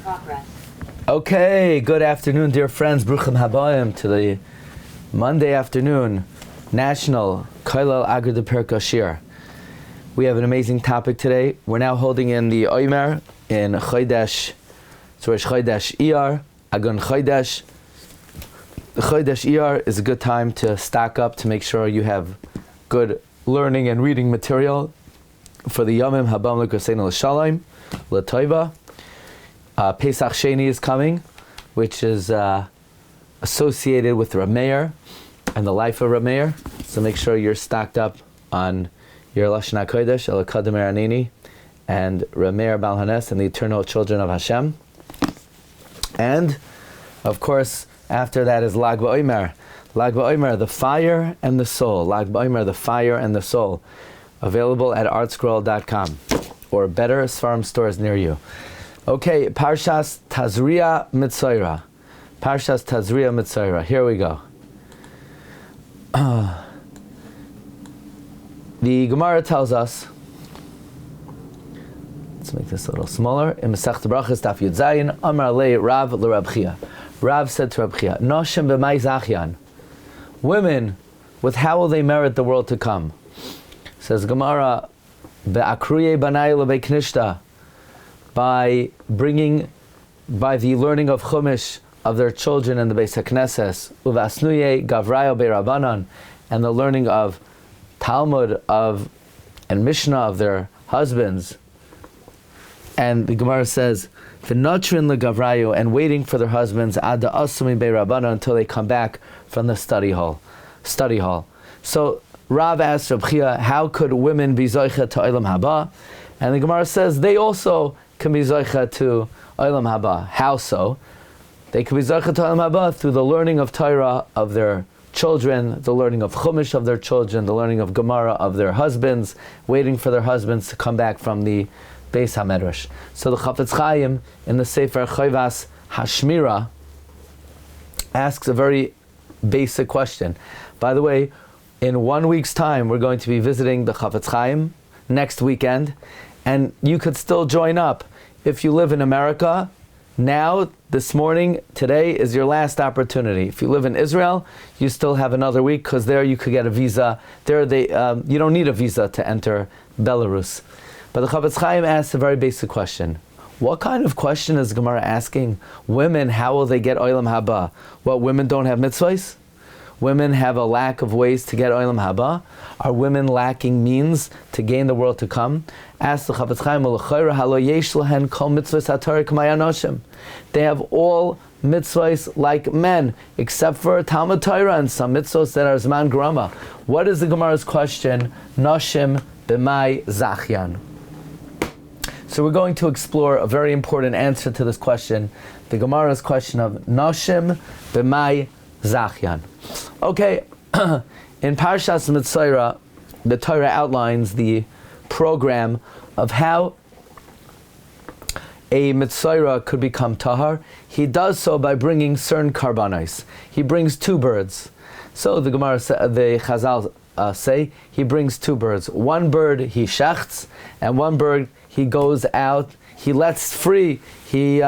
progress. Okay, good afternoon, dear friends. Bruchim Habayim to the Monday afternoon National Kollel Agrid Perka Shiur. We have an amazing topic today. We're now holding in the Omer in Chodesh, so it's Chodesh Iyar, Agun Chodesh. The Chodesh Iyar is a good time to stock up to make sure you have good learning and reading material for the Yomim Habam L'Koseinu L'Shalom L'Toiva. Pesach Sheni is coming, which is associated with Rabbi Meir and the life of Rabbi Meir. So make sure you're stocked up on your Lashon HaKodesh, El Kadem Anini, and Rabbi Meir Bal Hanes and the eternal children of Hashem. And, of course, after that is Lag BaOmer. Lag BaOmer, the fire and the soul. Lag BaOmer, the fire and the soul. Available at artscroll.com or better Sfarim stores near you. Okay, Parshas Tazria-Metzora. Parshas Tazria-Metzora. Here we go. The Gemara tells us, let's make this a little smaller. In Masechet Brachos Daf Yud Zayin, Amar Le Rav LeRab Chia. Rav said to Rab Chia, Noshim b'may zachyan. Women, with how will they merit the world to come? Says Gemara, Be'akruye banay lebeiknishta. By the learning of Chumash of their children in the Beis HaKnesses, uvasnuye gavrayo be'rabanan, and the learning of Talmud and Mishnah of their husbands. And the Gemara says, v'notrin legavrayo, and waiting for their husbands ad asumi be'rabanan, until they come back from the study hall. So Rav asked Rab Chia, how could women be zoicha to olam haba? And the Gemara says they also can be zoicha to olam haba. How so? They can be zoicha to olam haba through the learning of Torah of their children, the learning of Chumash of their children, the learning of Gemara of their husbands, waiting for their husbands to come back from the Beis HaMedrash. So the Chafetz Chaim in the Sefer Chayvas Hashmira asks a very basic question. By the way, in 1 week's time, we're going to be visiting the Chafetz Chaim next weekend, and you could still join up. If you live in America, now, this morning, today is your last opportunity. If you live in Israel, you still have another week, because there you could get a visa. There, you don't need a visa to enter Belarus. But the Chafetz Chaim asks a very basic question. What kind of question is Gemara asking? Women, how will they get olam haba? What, women don't have mitzvahs? Women have a lack of ways to get olam haba? Are women lacking means to gain the world to come? Ask the Chafetz Chaim, l'chayra halo yesh lahen kol mitzvahs haTorah k'may anoshim. They have all mitzvahs like men, except for Talmud Torah and some mitzvahs that are zman grama. What is the Gemara's question? Noshim b'may zachyan. So we're going to explore a very important answer to this question, the Gemara's question of Noshim b'may zachyan. Okay, in Parshas Metzora, the Torah outlines the program of how a Metzora could become tahar. He does so by bringing certain karbanos. He brings 2 birds. So the Gemara, the Chazal say, he brings 2 birds. One bird he shechts, and one bird he goes out, he lets free, he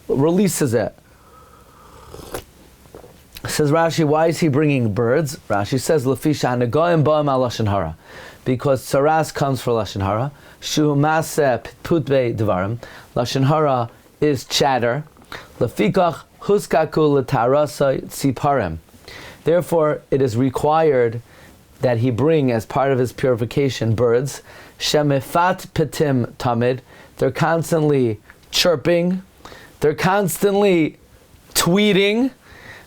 releases it. Says Rashi, why is he bringing birds? Rashi says, Lefisha hanagoyim ba'am al lashon hara, because tsaras comes for lashon hara. Shu maseh putbe devarim. Lashon hara is chatter. Lefikach huskaku letarasa tziparim. Therefore, it is required that he bring, as part of his purification, birds. Shemifat petim tamid. They're constantly chirping. They're constantly tweeting.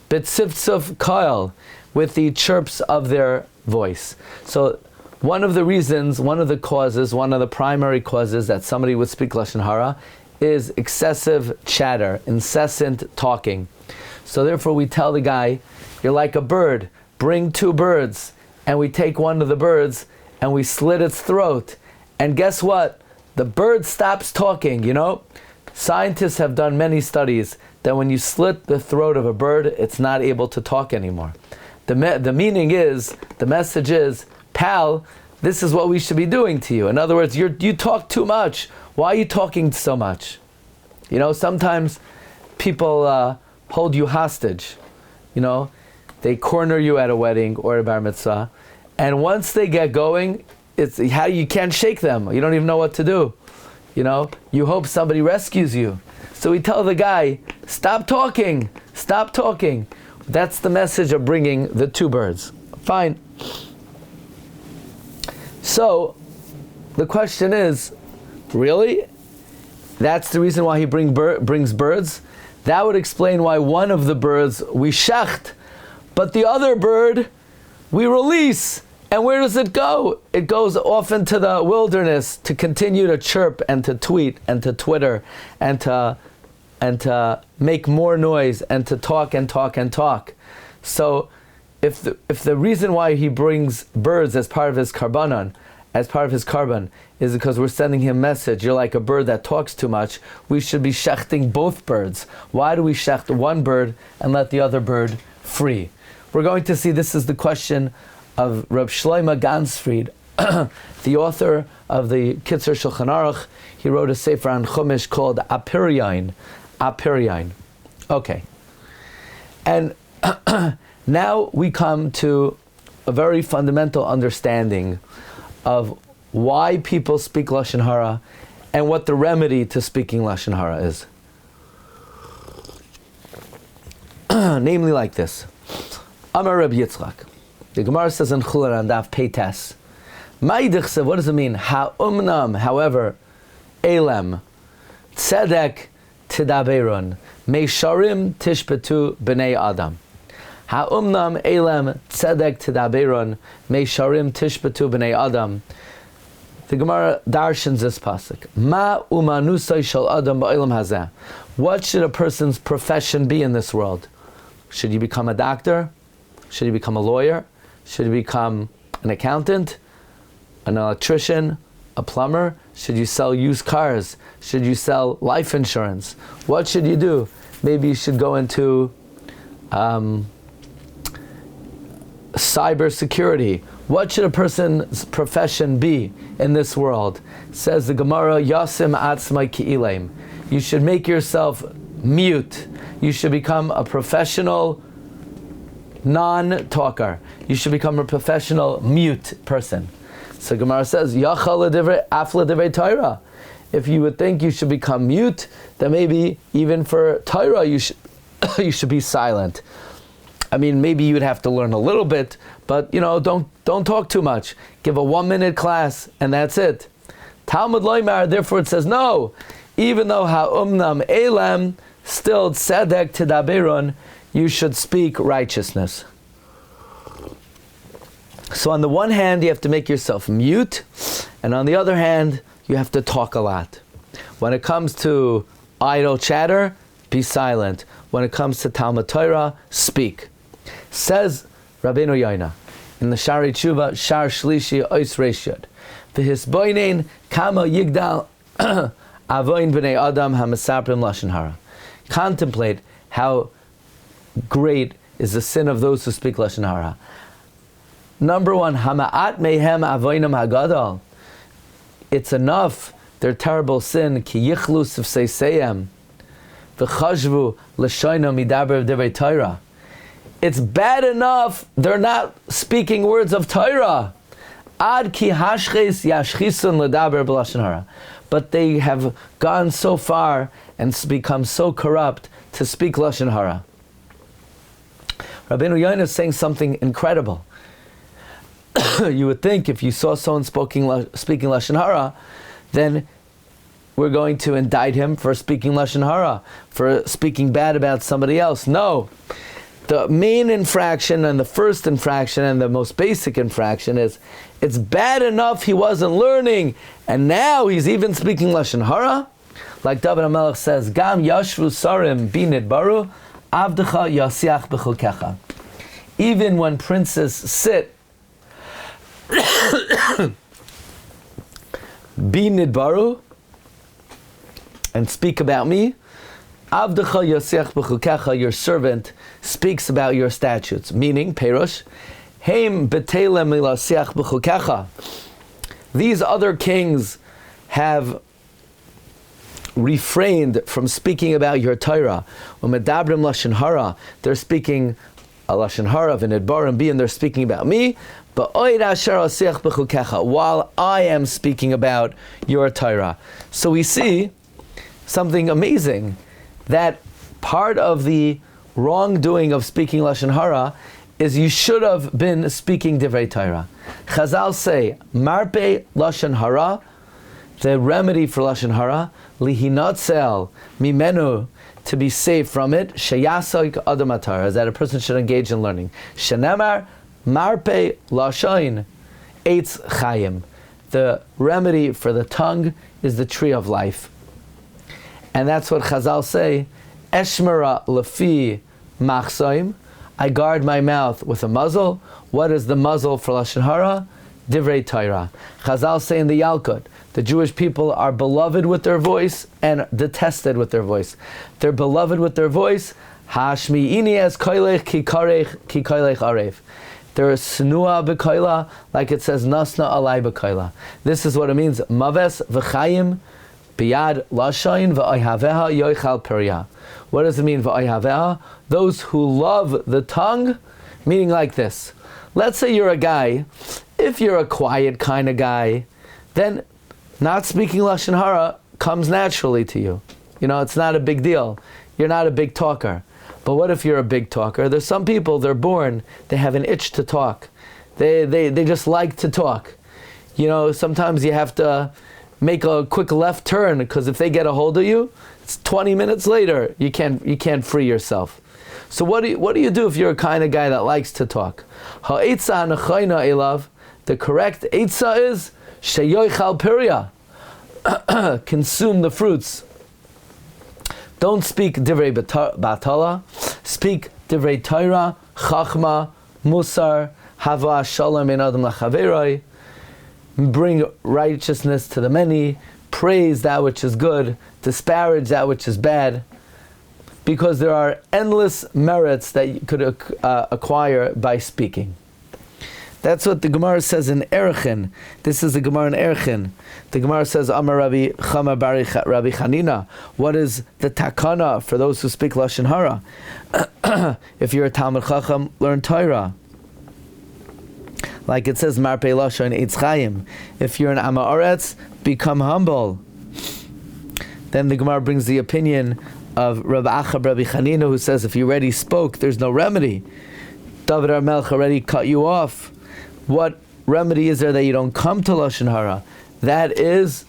B'tzivtzov koil, with the chirps of their voice. So one of the reasons, one of the causes, one of the primary causes that somebody would speak lashon hara is excessive chatter, incessant talking. So therefore we tell the guy, you're like a bird, bring 2 birds, and we take one of the birds and we slit its throat. And guess what? The bird stops talking, Scientists have done many studies that when you slit the throat of a bird, it's not able to talk anymore. The meaning is, the message is, pal, this is what we should be doing to you. In other words, you talk too much. Why are you talking so much? You know, sometimes people hold you hostage. You know, they corner you at a wedding or a bar mitzvah, and once they get going, it's how you can't shake them. You don't even know what to do. You know, you hope somebody rescues you. So we tell the guy, stop talking, stop talking. That's the message of bringing the two birds. Fine. So the question is, really? That's the reason why he brings birds? That would explain why one of the birds we shecht, but the other bird we release. And where does it go? It goes off into the wilderness to continue to chirp and to tweet and to Twitter and to make more noise and to talk and talk and talk. So if the reason why he brings birds as part of his karbanon, as part of his carbon, is because we're sending him a message, you're like a bird that talks too much, we should be shechting both birds. Why do we shecht one bird and let the other bird free? We're going to see this is the question of Reb Shlomo Gansfried, the author of the Kitzur Shulchan Aruch. He wrote a sefer on Chumash called Apiryain. Apiryain. Okay. And now we come to a very fundamental understanding of why people speak Lashon Hara and what the remedy to speaking Lashon Hara is. Namely like this. Amar Rabbi Yitzchak. The Gemara says in Chular on Daf Peites, Ma'idich, what does it mean? Ha'umnam, however, Elem, Tzedek Tidaberun, Meisharim Tishpetu B'nei Adam. Ha'umnam Elem Tzedek Tidaberun, Meisharim Tishpetu B'nei Adam. The Gemara darshans this pasuk. Ma umanusay shel Adam ba'olam hazeh. What should a person's profession be in this world? Should he become a doctor? Should he become a lawyer? Should you become an accountant, an electrician, a plumber? Should you sell used cars? Should you sell life insurance? What should you do? Maybe you should go into cyber security. What should a person's profession be in this world? Says the Gemara, Yasim atzmai ki'ileim. You should make yourself mute. You should become a professional non-talker. You should become a professional mute person. So Gemara says, Yachal afla divrei Torah. If you would think you should become mute, then maybe even for Torah you should be silent. I mean, maybe you would have to learn a little bit, but don't talk too much. Give a 1-minute class and that's it. Talmud Loimar, therefore it says no. Even though ha'umnam elem, still tzedek tidaberun, you should speak righteousness. So on the one hand, you have to make yourself mute, and on the other hand, you have to talk a lot. When it comes to idle chatter, be silent. When it comes to Talmud Torah, speak. Says Rabbeinu Yoina in the Shari Tshuva, Shar Shlishi Ois Reshud, V'hisboinen kama yigdal avoin b'nei adam ha'mesaprim lashon hara. Contemplate how great is the sin of those who speak Lashon Hara. Number one, Hama'at mehem avoinam hagadol. It's enough, their terrible sin, ki yichlu sifseiseyem, v'chashvu l'shoinam midaber divrei Torah. It's bad enough they're not speaking words of Torah. Ad ki hashches yashchisun l'daber b'Lashon Hara. But they have gone so far and become so corrupt to speak Lashon Hara. Rabbeinu Yoina is saying something incredible. You would think if you saw someone speaking Lashon Hara, then we're going to indict him for speaking Lashon Hara, for speaking bad about somebody else. No. The main infraction and the first infraction and the most basic infraction is it's bad enough he wasn't learning and now he's even speaking Lashon Hara. Like David HaMelech says, Gam yashvu sarim binid baru avdecha yasiach b'chulkecha. Even when princes sit binid baru and speak about me, avdecha yasiach b'chulkecha, your servant speaks about your statutes. Meaning, Perush, heim betelem milasiach b'chulkecha. These other kings have refrained from speaking about your Torah. Umedabrim lashon hara, they're speaking a lashon hara v'nidbar and they're speaking about me. But while I am speaking about your Torah. So we see something amazing, that part of the wrongdoing of speaking lashon hara is you should have been speaking divrei Torah. Chazal say, marpe lashon hara, the remedy for lashon hara, lihinatzel mimenu, to be saved from it, sheyasoik adam atar, is that a person should engage in learning. Shenemar marpe lashon eitz chayim, the remedy for the tongue is the tree of life. And that's what Chazal say, eshmera lefi machsoim, I guard my mouth with a muzzle. What is the muzzle for lashon hara? Divrei Torah. Chazal say in the Yalkut, the Jewish people are beloved with their voice and detested with their voice. They're beloved with their voice. Hashmi'ini es koilech ki koilech arev. They're snua b'koila, like it says nasna alai b'koila. This is what it means. Maves v'chayim biyad lashain v'oihaveha yoichal perya. What does it mean v'oihaveha? Those who love the tongue, meaning like this. Let's say you're a guy. If you're a quiet kind of guy, then not speaking lashon hara comes naturally to you. You know, it's not a big deal. You're not a big talker. But what if you're a big talker? There's some people, they're born, they have an itch to talk. They just like to talk. You know, sometimes you have to make a quick left turn, because if they get a hold of you, it's 20 minutes later, you can't free yourself. So what do you do if you're a kind of guy that likes to talk? Ha'etza ha'nechayna elav, the correct etza is sheyoichal pirya, consume the fruits. Don't speak divrei batala, speak divrei Torah, chachma, musar, hava shalom in adam lachaveroi, bring righteousness to the many, praise that which is good, disparage that which is bad, because there are endless merits that you could acquire by speaking. That's what the Gemara says in Eruvin. This is the Gemara in Eruvin. The Gemara says, Amar Rabbi Chama Bari Rabbi Chanina. What is the takana for those who speak lashon hara? If you're a Talmud Chacham, learn Torah. Like it says, Marpei lashon eitz chayim. If you're an Am Haaretz, become humble. Then the Gemara brings the opinion of Rabbi Achab Rabbi Chanina, who says, if you already spoke, there's no remedy. David HaMelech already cut you off. What remedy is there that you don't come to lashon hara? That is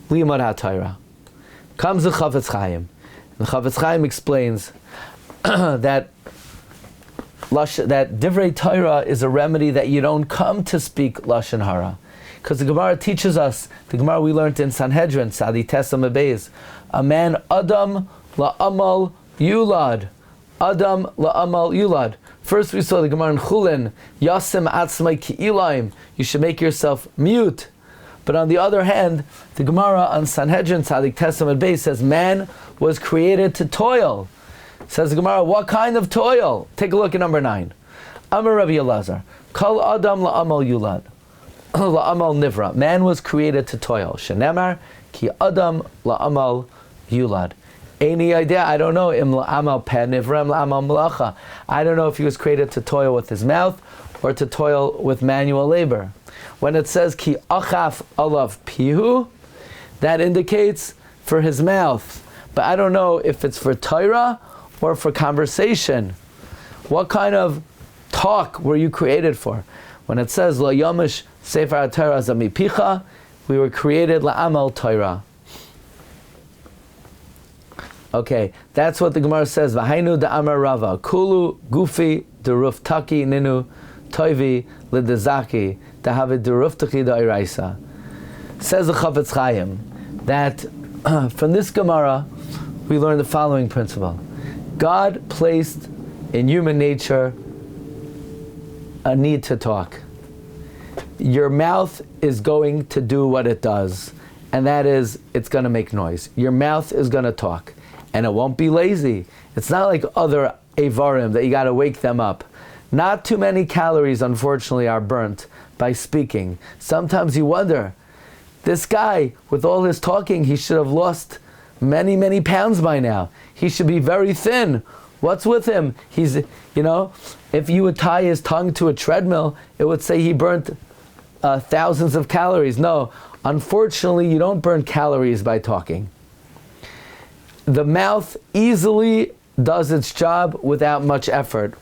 limud haTorah. Comes the Chafetz Chaim. The Chafetz Chaim explains that divrei Torah is a remedy that you don't come to speak lashon hara. Because the Gemara teaches us, the Gemara we learned in Sanhedrin, Sadi Tesam Abeis, a man Adam la'amal yulad. Adam la'amal yulad. First we saw the Gemara in Chulin, Yasim atzmai ki'ilaim, you should make yourself mute. But on the other hand, the Gemara on Sanhedrin, Tzadik Tesam and Beis says, man was created to toil. Says the Gemara, what kind of toil? Take a look at number 9. Amar Rabbi Elazar, Kol Adam la'amal yulad, la'amal nivra. Man was created to toil. Shenemar, ki Adam la'amal yulad. Any idea? I don't know. Im la'amal peh nivrem la'amal malacha. I don't know if he was created to toil with his mouth or to toil with manual labor. When it says ki achaf alav pihu, that indicates for his mouth. But I don't know if it's for Torah or for conversation. What kind of talk were you created for? When it says lo yomish sefer Torah zamipicha, we were created la'amal Torah. Okay, that's what the Gemara says. V'hainu da'amar Rava, kulu gufi deruf taki ninu toivi lidazaki dahavid deruf taki da'iraisa. Says the Chafetz Chaim that from this Gemara we learn the following principle. God placed in human nature a need to talk. Your mouth is going to do what it does, and that is, it's going to make noise. Your mouth is going to talk. And it won't be lazy. It's not like other avarim that you got to wake them up. Not too many calories, unfortunately, are burnt by speaking. Sometimes you wonder, this guy, with all his talking, he should have lost many, many pounds by now. He should be very thin. What's with him? He's, if you would tie his tongue to a treadmill, it would say he burnt thousands of calories. No, unfortunately, you don't burn calories by talking. The mouth easily does its job without much effort.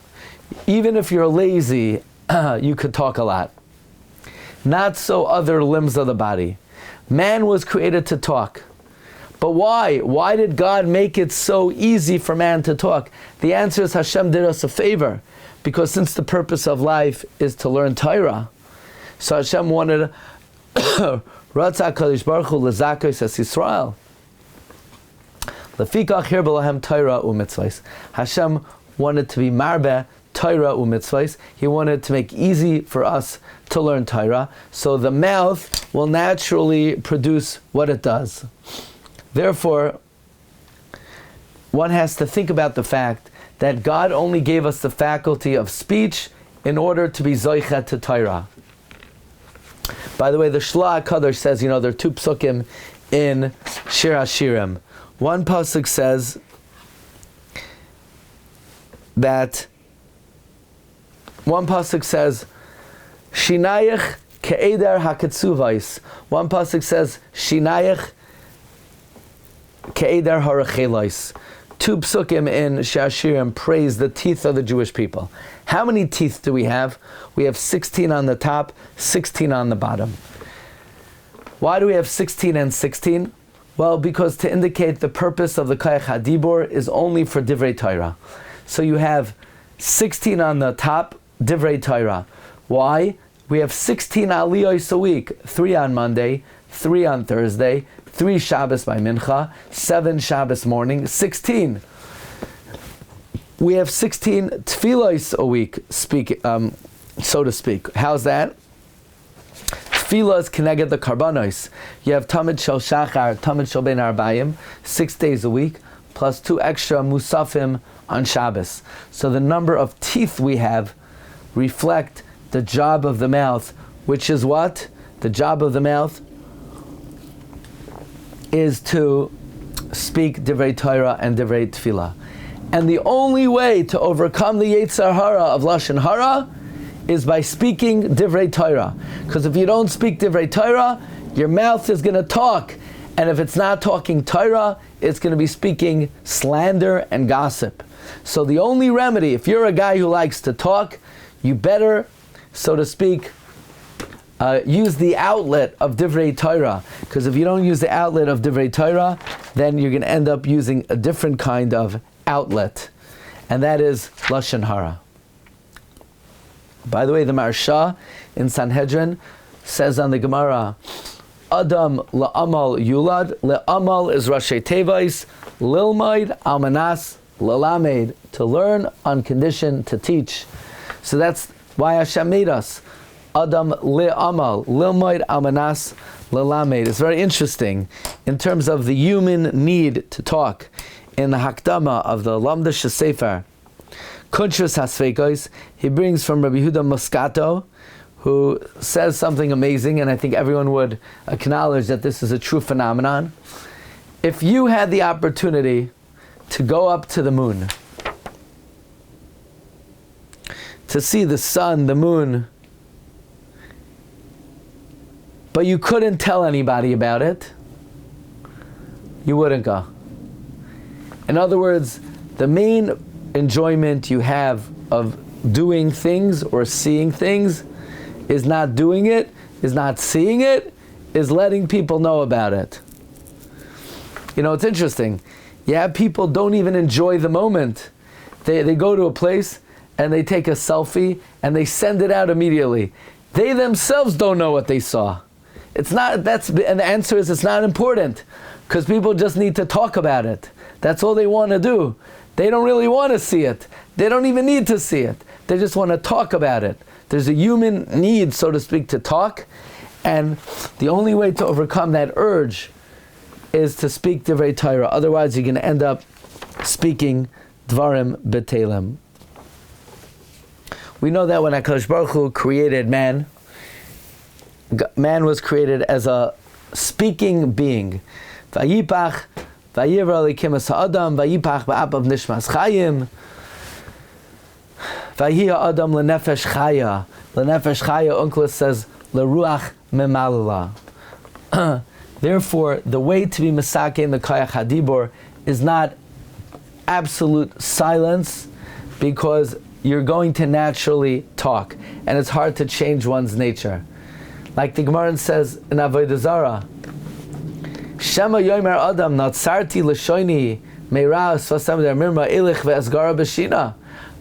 Even if you're lazy, you could talk a lot. Not so other limbs of the body. Man was created to talk. But why? Why did God make it so easy for man to talk? The answer is Hashem did us a favor. Because since the purpose of life is to learn Torah, so Hashem wanted Ratzah HaKadosh Baruch Hu L'Zakos Es Yisrael. Lefikach Hirba Lahem Torah u'mitzvos. Hashem wanted to be marbeh Torah u'mitzvos. He wanted to make easy for us to learn Torah. So the mouth will naturally produce what it does. Therefore, one has to think about the fact that God only gave us the faculty of speech in order to be zoichet to Torah. By the way, the Shla HaKadosh says, there are two psukim in Shir HaShirim. One pasuk says Shinayich ke'eder haketzuvais. One pasuk says Shinayich ke'eder harachelais. Two psukim in Shashirim praise the teeth of the Jewish people. How many teeth do we have? We have 16 on the top, 16 on the bottom. Why do we have 16 and 16? Well, because to indicate the purpose of the Koyach HaDibur is only for Divrei Torah. So you have 16 on the top, Divrei Torah. Why? We have 16 aliyos a week, 3 on Monday, 3 on Thursday, 3 Shabbos by Mincha, 7 Shabbos morning, 16. We have 16 tefillos a week, so to speak. How's that? Tefillah is keneged the karbanos. You have Tamid Shel Shachar, Tamid Shel Ben Arbayim, 6 days a week, plus 2 extra Musafim on Shabbos. So the number of teeth we have reflect the job of the mouth, which is what? The job of the mouth is to speak Divrei Torah and Divrei Tefillah. And the only way to overcome the Yetzer Hara of Lashon Hara is by speaking Divrei Torah. Because if you don't speak Divrei Torah, your mouth is going to talk. And if it's not talking Torah, it's going to be speaking slander and gossip. So the only remedy, if you're a guy who likes to talk, you better, so to speak, use the outlet of Divrei Torah. Because if you don't use the outlet of Divrei Torah, then you're going to end up using a different kind of outlet. And that is Lashon Hara. By the way, the Marsha in Sanhedrin says on the Gemara, Adam la'amal yulad, la'amal is Rashi Tevais, lilmaid almanas lalamed, to learn on condition to teach. So that's why Hashem made us. Adam le'amal, lilmaid almanas lalamed. It's very interesting in terms of the human need to talk. In the Hakdama of the Lamda Shesefer, Kunshus HaSveikos, he brings from Rabbi Yehuda Moscato, who says something amazing, and I think everyone would acknowledge that this is a true phenomenon. If you had the opportunity to go up to the moon, to see the sun, the moon, but you couldn't tell anybody about it, you wouldn't go. In other words, the main enjoyment you have of doing things or seeing things is not doing it, is not seeing it, is letting people know about it. It's interesting. You have people don't even enjoy the moment. They go to a place and they take a selfie and they send it out immediately. They themselves don't know what they saw. And the answer is it's not important, because people just need to talk about it. That's all they want to do. They don't really want to see it. They don't even need to see it. They just want to talk about it. There's a human need, so to speak, to talk, and the only way to overcome that urge is to speak Divrei Torah. Otherwise, you're going to end up speaking Dvarim B'Telem. We know that when HaKadosh Baruch Hu created man, man was created as a speaking being. Vayipach Vayivra Elokim es ha'adam, vayipach ba'apav nishmas chayim, vayhi ha'adam lenefesh chaya. Lenefesh chaya, Onkelos says, leruach memalala. Therefore, the way to be mesake in the koyach hadibor is not absolute silence, because you're going to naturally talk, and it's hard to change one's nature. Like the Gemara says in Avodah Zarah, Shema yomer adam natsarti l'shoini meira svasam dermirma ilich ve'esgara b'shina.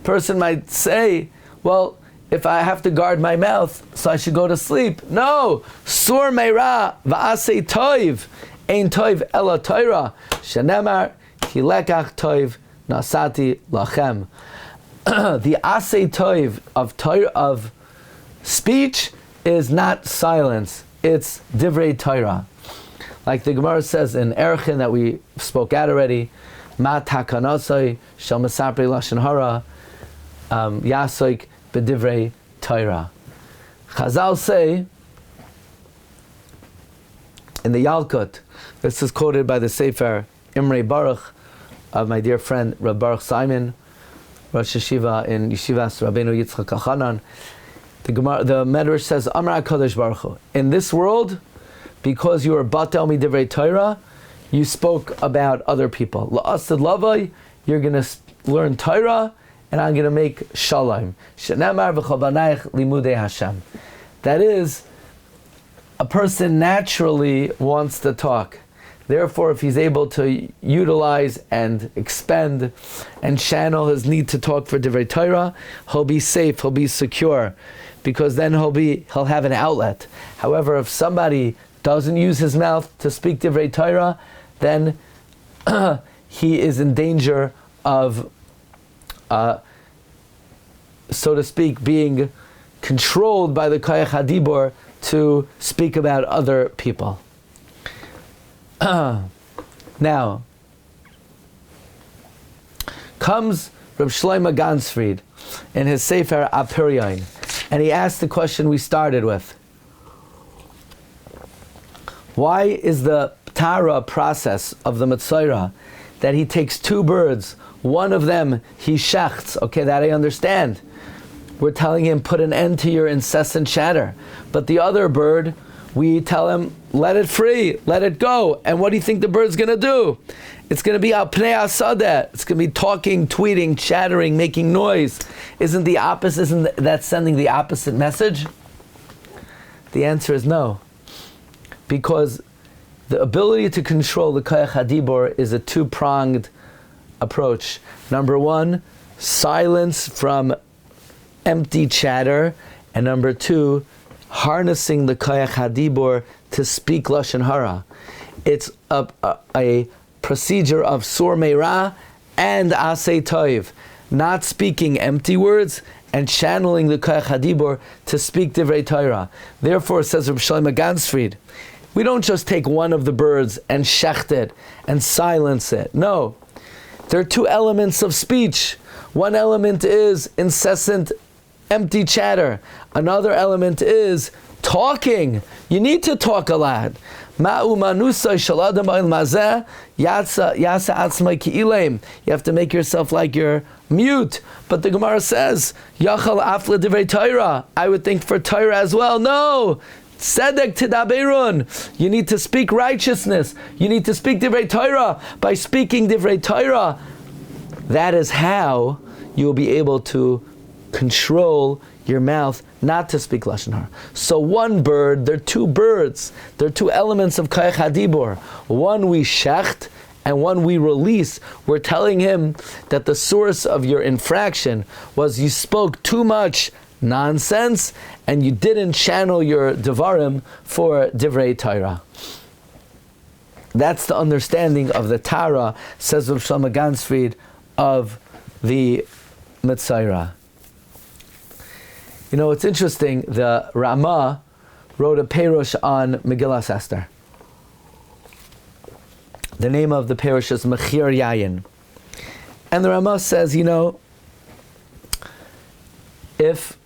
Person might say, well, if I have to guard my mouth, so I should go to sleep. No! Sur meira va'asei toiv ein toiv ela Torah shenemar ki lekach toiv nasati lachem. The asei toiv of Torah, of speech, is not silence, it's divrei Torah. Like the Gemara says in Eruvin that we spoke out already, ma takanasai shel mesapri lashon hara yasoik b'divrei Torah. Chazal say in the Yalkut, this is quoted by the Sefer Imrei Baruch of my dear friend Rabbi Baruch Simon, Rosh Yeshiva in Yeshivas Rabbeinu Yitzchak Kachanan. The Medrash says, Amar HaKadosh Baruch Hu, in this world, because you are batel midivrei Torah, you spoke about other people. La'asad lavai, you're going to learn Torah, and I'm going to make shalom. Shenemar v'chavanayich limudei Hashem. That is, a person naturally wants to talk. Therefore, if he's able to utilize and expend and channel his need to talk for divrei Torah, he'll be safe, he'll be secure, because then he'll have an outlet. However, if somebody doesn't use his mouth to speak divrei Torah, then he is in danger of, so to speak, being controlled by the koyach hadibor to speak about other people. Now, comes Reb Shlomo Gansfried in his Sefer Apiryain, and he asked the question we started with. Why is the Tara process of the Metzora that he takes two birds, one of them he shechts? Okay, that I understand. We're telling him, put an end to your incessant chatter. But the other bird, we tell him, let it free, let it go. And what do you think the bird's going to do? It's going to be al pnei asadeh. It's going to be talking, tweeting, chattering, making noise. Isn't that sending the opposite message? The answer is no. Because the ability to control the koyach hadibor is a two-pronged approach. Number one, silence from empty chatter. And number two, harnessing the koyach hadibor to speak lashon hara. It's a procedure of sur meira and asei toiv, not speaking empty words and channeling the koyach hadibor to speak divrei Torah. Therefore, says Reb Shlomo Gansfried, we don't just take one of the birds and shecht it and silence it. No, there are two elements of speech. One element is incessant empty chatter. Another element is talking. You need to talk a lot. You have to make yourself like you're mute. But the Gemara says, Yachal afle divrei Torah. I would think for Torah as well. No! Tzedek tidaberun. You need to speak righteousness. You need to speak divrei Torah. By speaking divrei Torah, that is how you will be able to control your mouth not to speak lashon hara. So one bird, there are two birds. There are two elements of koyach hadibor. One we shecht and one we release. We're telling him that the source of your infraction was you spoke too much nonsense and you didn't channel your devarim for divrei Torah. That's the understanding of the Tara, says Reb Shlomo Gansfried, of the Metzora. You know, it's interesting, the Ramah wrote a perush on Megillas Esther. The name of the perush is Mechir Yayin. And the Ramah says, you know, if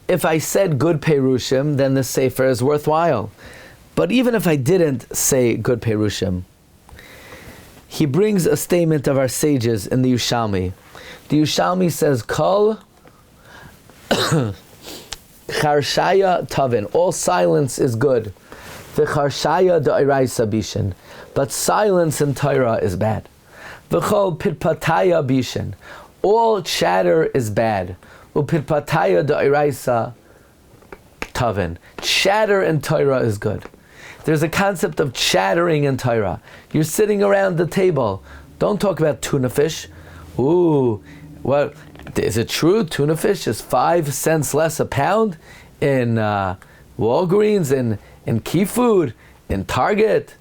I said good perushim, then the sefer is worthwhile. But even if I didn't say good perushim, he brings a statement of our sages in the Yerushalmi. The Yerushalmi says, Kol Charshaya Tavin, all silence is good. V'charshaya da'iraisa bishin, but silence in Torah is bad. V'chol pitpataya bishin, all chatter is bad. U'pitpataya da'iraisa tavin, chatter in Torah is good. There's a concept of chattering in Torah. You're sitting around the table. Don't talk about tuna fish. Ooh, well, is it true tuna fish is 5 cents less a pound in Walgreens, in Key Food, in Target?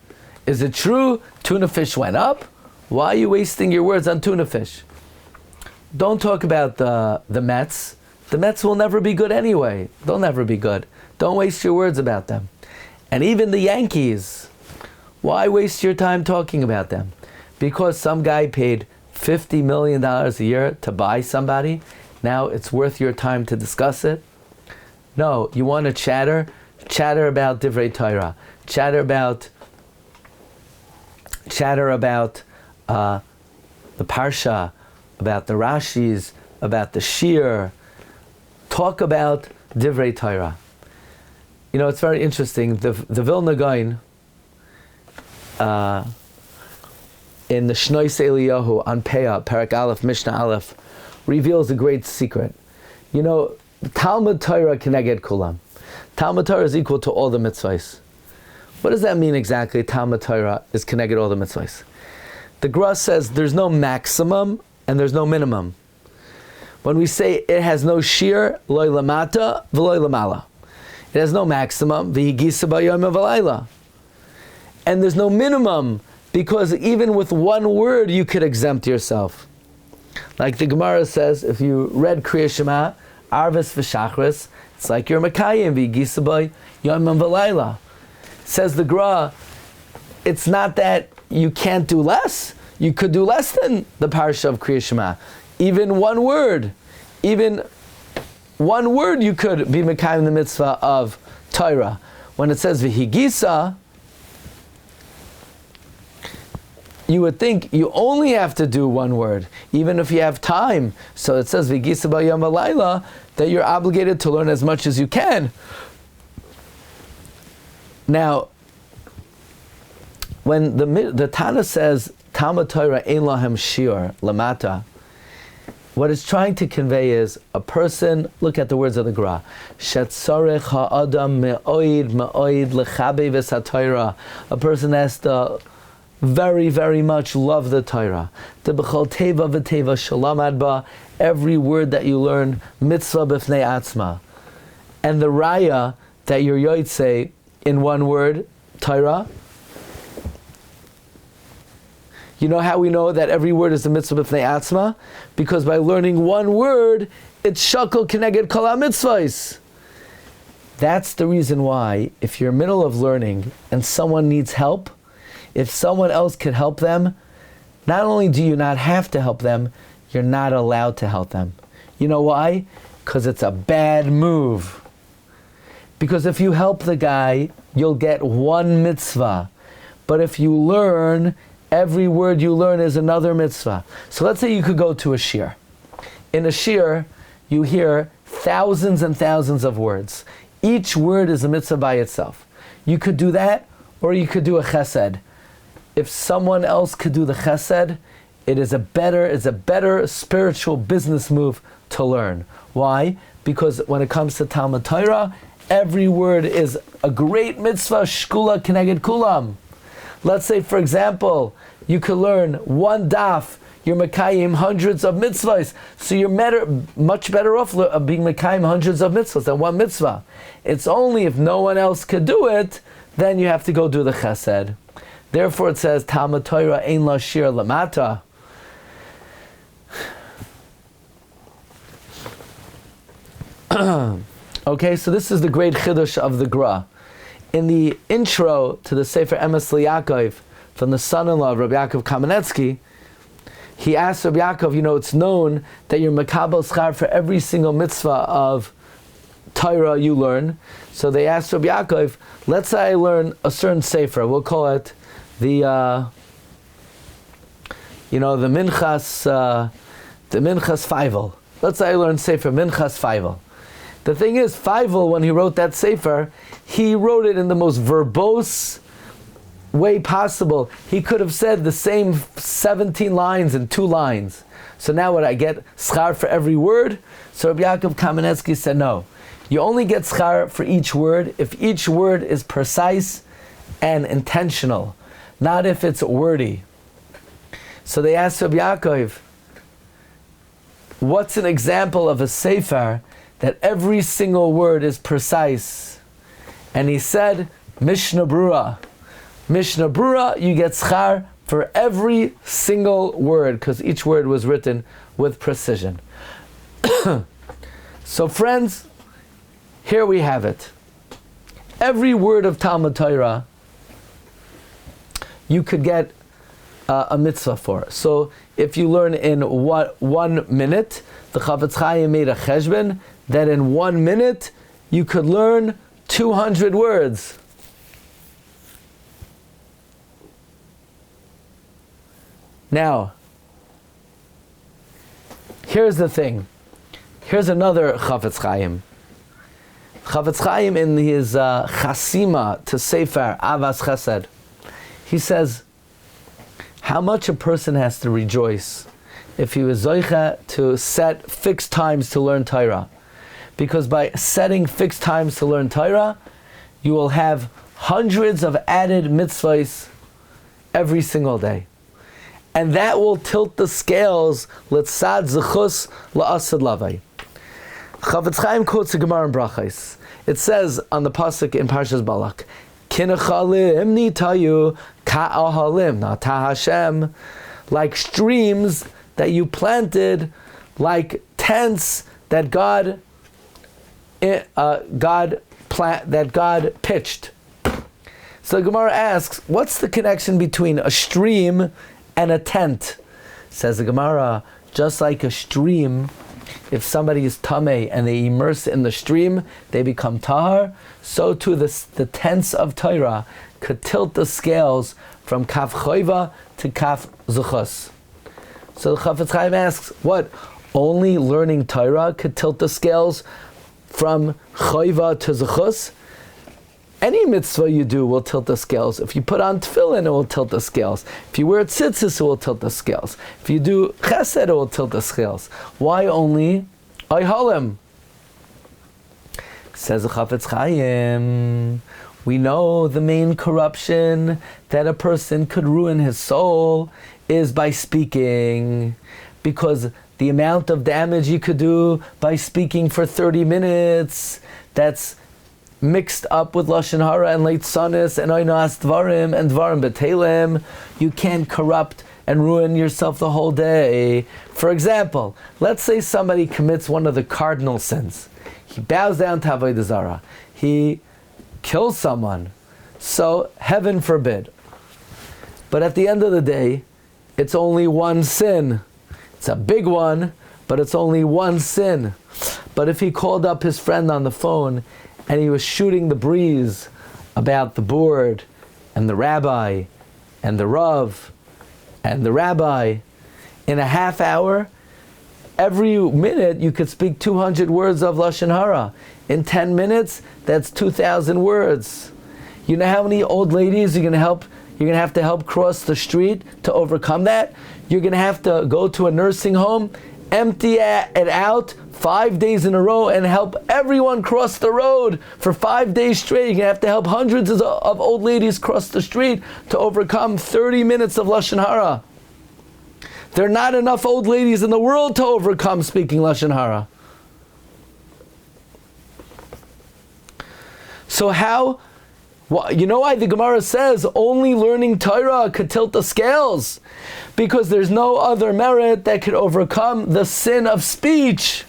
Is it true tuna fish went up? Why are you wasting your words on tuna fish? Don't talk about the Mets. The Mets will never be good anyway. They'll never be good. Don't waste your words about them. And even the Yankees, why waste your time talking about them? Because some guy paid $50 million a year to buy somebody, now it's worth your time to discuss it? No, you want to chatter? Chatter about Divrei Torah. Chatter about the Parsha, about the Rashis, about the Shiur. Talk about Divrei Torah. You know, it's very interesting. The Vilna Gaon in the Shnois Eliyahu on Peah, Parak Aleph, Mishnah Aleph, reveals a great secret. You know, Talmud Torah keneged kulam. Talmud Torah is equal to all the mitzvahs. What does that mean exactly? Talmud Torah is keneged all the mitzvahs. The Gra says there's no maximum and there's no minimum. When we say it has no shiur, loy lamata v'loy lamala. It has no maximum, v'higisa b'yom v'layla. And there's no minimum, because even with one word you could exempt yourself. Like the Gemara says, if you read Kriya Shema, Arvis v'shachris, it's like you're Makayim, v'higisa b'yom v'layla. Says the Gra, it's not that you can't do less. You could do less than the Parsha of Kriya Shema. Even one word you could be Mekayim the mitzvah of Torah. When it says v'higisa, you would think you only have to do one word, even if you have time. So it says v'higisa b'yom v'layla, that you're obligated to learn as much as you can. Now, when the Tana says Talmud Torah ein lahem shiur lamata, what it's trying to convey is a person, look at the words of the Gra, shetzarech ha'adam me'oid lechabe v'satayra, a person has to very, very much love the Torah. The b'chol teva v'teva shalom adba, every word that you learn, mitzvah b'fnei atzma. And the raya that you're yotzei in one word, Torah. You know how we know that every word is the mitzvah b'fnei atzma? Because by learning one word, it's shakol keneged kol ha-mitzvahs. That's the reason why, if you're in the middle of learning and someone needs help, if someone else could help them, not only do you not have to help them, you're not allowed to help them. You know why? Because it's a bad move. Because if you help the guy, you'll get one mitzvah. But if you learn, every word you learn is another mitzvah. So let's say you could go to a shiur. In a shiur, you hear thousands and thousands of words. Each word is a mitzvah by itself. You could do that, or you could do a chesed. If someone else could do the chesed, it's a better spiritual business move to learn. Why? Because when it comes to Talmud Torah, every word is a great mitzvah, shkula keneged kulam. Let's say, for example, you could learn one daf, you're Mekayim hundreds of mitzvahs, so you're much better off being Mekayim hundreds of mitzvahs than one mitzvah. It's only if no one else could do it, then you have to go do the chesed. Therefore it says, Talmud Torah ein la shiur lamata. Okay, so this is the great chiddush of the Gra. In the intro to the Sefer Emes Yaakov, from the son-in-law of Rabbi Yaakov Kamenetsky, he asked Rabbi Yaakov, it's known that you're makabel schar for every single mitzvah of Torah you learn. So they asked Rabbi Yaakov, let's say I learn a certain Sefer, we'll call it the the Minchas Feivel. Let's say I learned Sefer Minchas Feivel. The thing is, Feivel, when he wrote that Sefer, he wrote it in the most verbose way possible. He could have said the same 17 lines in 2 lines. So now what, I get schar for every word? So Rabbi Yaakov Kamenetsky said no. You only get schar for each word if each word is precise and intentional, not if it's wordy. So they asked Rabbi Yaakov, what's an example of a sefer that every single word is precise? And he said, Mishnah Brura. Mishnah Brura, you get schar for every single word, because each word was written with precision. So friends, here we have it. Every word of Talmud Torah, you could get a mitzvah for. So if you learn in 1 minute, the Chavetz Chaim made a cheshbon that in 1 minute you could learn 200 words. Now, here's the thing. Here's another Chavetz Chaim. Chavetz Chaim in his Chasima to Sefer Avas Chesed, he says how much a person has to rejoice if he was zoicha to set fixed times to learn Torah. Because by setting fixed times to learn Torah, you will have hundreds of added mitzvahs every single day. And that will tilt the scales l'tzad zechus la'asad lavai. Chavetz Chaim quotes the Gemara in Brachos. It says on the pasuk in Parshas Balak, Kinachalim nitayu ka'ahalim, not Hashem, like streams that you planted, like tents that God pitched. So the Gemara asks, what's the connection between a stream and a tent? Says the Gemara, just like a stream, if somebody is tamei and they immerse in the stream, they become tahar, so too the tents of Torah could tilt the scales from kaf choiva to kaf zuchus. So the Chavetz Chaim asks, what? Only learning Torah could tilt the scales from choiva to zuchus? Any mitzvah you do will tilt the scales. If you put on tefillin, it will tilt the scales. If you wear tzitzis, it will tilt the scales. If you do chesed, it will tilt the scales. Why only ayhalim? Says the Chavetz Chaim, we know the main corruption that a person could ruin his soul is by speaking, because the amount of damage you could do by speaking for 30 minutes, that's mixed up with Lashon Hara and Leitzanis and Oinas Dvarim and Dvarim Betelem, you can corrupt and ruin yourself the whole day. For example, let's say somebody commits one of the cardinal sins. He bows down to Avodah Zarah. He kills someone. So, heaven forbid. But at the end of the day, it's only one sin. It's a big one, but it's only one sin. But if he called up his friend on the phone and he was shooting the breeze about the board and the rabbi and the rav and the rabbi, in a half hour, every minute you could speak 200 words of Lashon Hara. In 10 minutes, that's 2,000 words. You know how many old ladies you're going to have to help cross the street to overcome that? You're going to have to go to a nursing home, empty it out 5 days in a row and help everyone cross the road for 5 days straight. You're going to have to help hundreds of old ladies cross the street to overcome 30 minutes of Lashon Hara. There are not enough old ladies in the world to overcome speaking Lashon Hara. So how? Well, you know why the Gemara says only learning Torah could tilt the scales? Because there's no other merit that could overcome the sin of speech.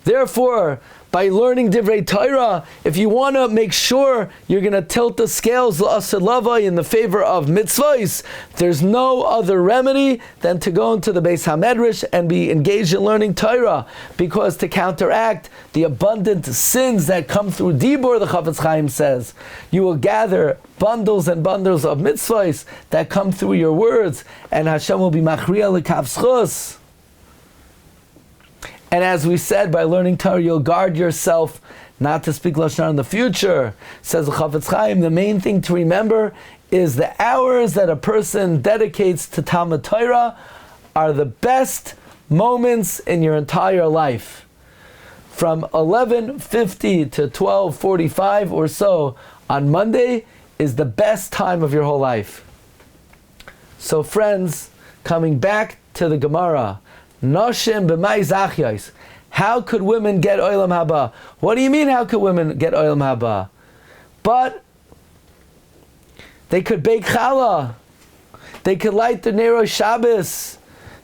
Therefore, by learning Divrei Torah, if you want to make sure you're going to tilt the scales l'aseh lavai in the favor of mitzvahs, there's no other remedy than to go into the Beis HaMedrash and be engaged in learning Torah, because to counteract the abundant sins that come through Dibur, the Chafetz Chaim says, you will gather bundles and bundles of mitzvahs that come through your words, and Hashem will be machriya l'kav zchus. And as we said, by learning Torah, you'll guard yourself not to speak Lashon Hara in the future. Says the Chafetz Chaim, the main thing to remember is the hours that a person dedicates to Talmud Torah are the best moments in your entire life. From 11:50 to 12:45 or so on Monday is the best time of your whole life. So friends, coming back to the Gemara, Noshim b'may zachyos. How could women get olam haba? What do you mean, how could women get olam haba? But they could bake challah. They could light the Nero Shabbos.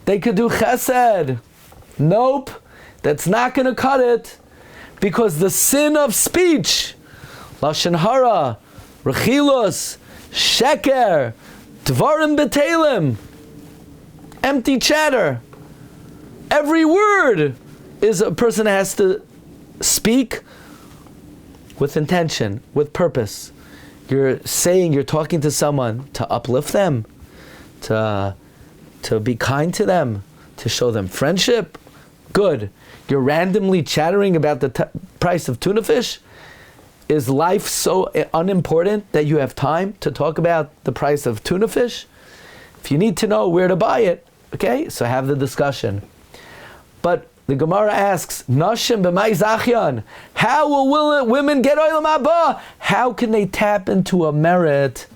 They could do chesed. Nope, that's not going to cut it. Because the sin of speech, Lashon Hara, Rechilus, Sheker, Dvarim B'Telim, empty chatter. Every word is a person has to speak with intention, with purpose. You're talking to someone to uplift them, to be kind to them, to show them friendship. Good. You're randomly chattering about the price of tuna fish. Is life so unimportant that you have time to talk about the price of tuna fish? If you need to know where to buy it, okay, so have the discussion. But the Gemara asks, Nashim b'may zachyan. How will women get olam haba? How can they tap into a merit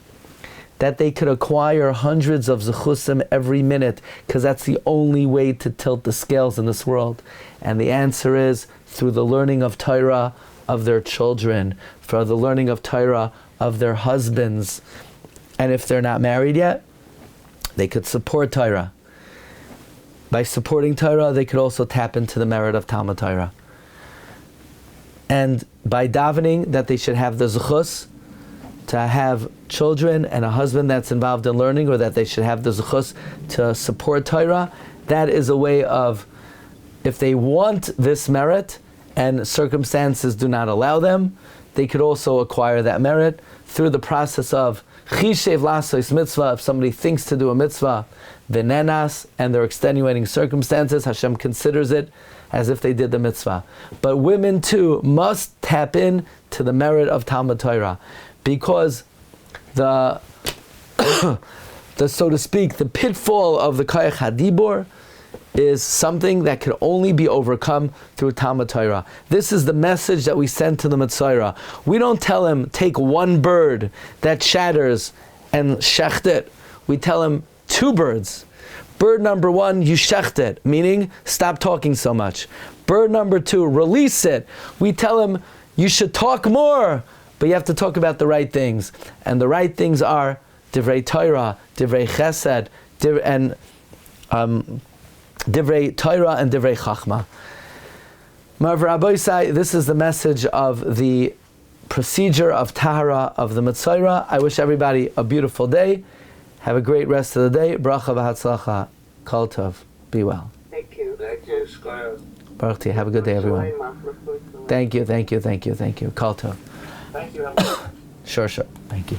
that they could acquire hundreds of zechusim every minute? Because that's the only way to tilt the scales in this world. And the answer is through the learning of Torah of their children, for the learning of Torah of their husbands. And if they're not married yet, they could support Torah. By supporting Torah, they could also tap into the merit of Talmud Torah. And by davening that they should have the zechus to have children and a husband that's involved in learning, or that they should have the zechus to support Torah, that is a way of, if they want this merit and circumstances do not allow them, they could also acquire that merit through the process of chishev lasos mitzvah. If somebody thinks to do a mitzvah, venenas, and their extenuating circumstances, Hashem considers it as if they did the mitzvah. But women too must tap in to the merit of Talmud Torah, because the so to speak, the pitfall of the koyach hadibor is something that can only be overcome through Talmud Torah. This is the message that we send to the Metzora. We don't tell him, take one bird that shatters and shecht it. We tell him, 2 birds. Bird number 1, you shecht it, meaning stop talking so much. Bird number 2, release it. We tell him, you should talk more, but you have to talk about the right things. And the right things are Divrei Torah, Divrei Chesed, Divrei Torah and Divrei Chachma. This is the message of the procedure of Tahara of the Metzora. I wish everybody a beautiful day. Have a great rest of the day. Bracha v'hatzlacha. Kol tov. Be well. Thank you. Thank you, Squire. Baruch Ti. Have a good day, everyone. Thank you. Kol tov. Thank you. Sure. Thank you.